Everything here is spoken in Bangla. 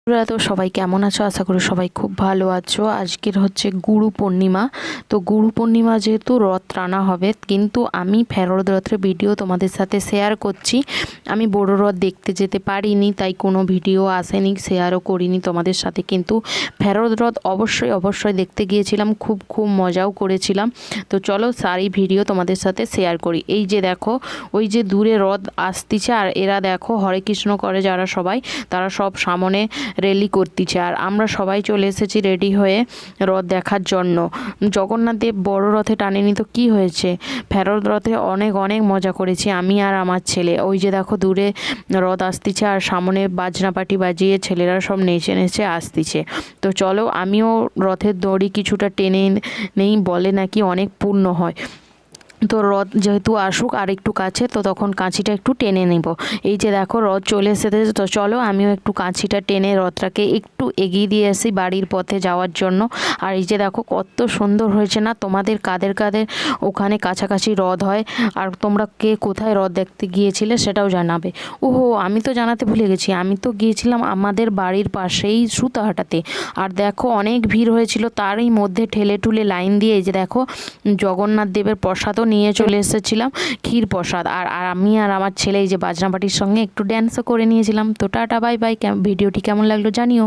বন্ধুরা, তো সবাই কেমন আছো? আশা করি সবাই খুব ভালো আছো। আজকের হচ্ছে গুরু পূর্ণিমা। তো গুরু পূর্ণিমা যেহেতু রথ টানা হবে, কিন্তু আমি ফেরত রথের ভিডিও তোমাদের সাথে শেয়ার করছি। আমি বড় রথ দেখতে যেতে পারিনি, তাই কোনো ভিডিও আসেনি, শেয়ারও করিনি তোমাদের সাথে। কিন্তু ফেরত রথ অবশ্যই দেখতে গিয়েছিলাম, খুব মজাও করেছিলাম। তো চলো সারি ভিডিও তোমাদের সাথে শেয়ার করি। এই যে দেখো, ওই যে দূরে রথ আসতিছে, আর এরা দেখো হরে কৃষ্ণ করে যারা সবাই, তারা সব সামনে রেলি করতেছে। আর আমরা সবাই চলে এসেছি রেডি হয়ে রথ দেখার জন্য। জগন্নাথ দেব বড় রথে টানেনি তো কি হয়েছে, ফেরত রথে অনেক মজা করেছি আমি আর আমার ছেলে। ওই যে দেখো দূরে রথ আসতিছে, আর সামনে বাজনাপাটি বাজিয়ে ছেলেরা সব নেচে আসতিছে। তো চলো আমিও রথের দড়ি কিছুটা টেনে নেই, বলে নাকি অনেক পূর্ণ হয়। তো রথ যেহেতু আসুক আর একটু কাছে, তো তখন কাঁচিটা একটু টেনে নেব। এই যে দেখো রথ চলে এসেছে, তো চলো আমিও একটু কাঁচিটা টেনে রথটাকে একটু এগিয়ে দিয়ে আসি বাড়ির পথে যাওয়ার জন্য। আর এই যে দেখো কত সুন্দর হয়েছে না? তোমাদের কাদের ওখানে কাছাকাছি রথ হয়, আর তোমরা কে কোথায় রথ দেখতে গিয়েছিলে সেটাও জানাবে। ওহো, আমি তো জানাতে ভুলে গেছি, আমি তো গিয়েছিলাম আমাদের বাড়ির পাশেই সুতাহাটাতে। আর দেখো অনেক ভিড় হয়েছিল, তারই মধ্যে ঠেলে ঠুলে লাইন দিয়ে এই যে দেখো জগন্নাথ দেবের প্রসাদও নিয়ে চলে এসেছিলাম, ক্ষীর প্রসাদ। আর আমি আর আমার ছেলে এই যে বাজনাপাটির সঙ্গে একটু ড্যান্সও করে নিয়েছিলাম। তো টাটা, বাই বাই। ভিডিওটি কেমন লাগলো জানিও।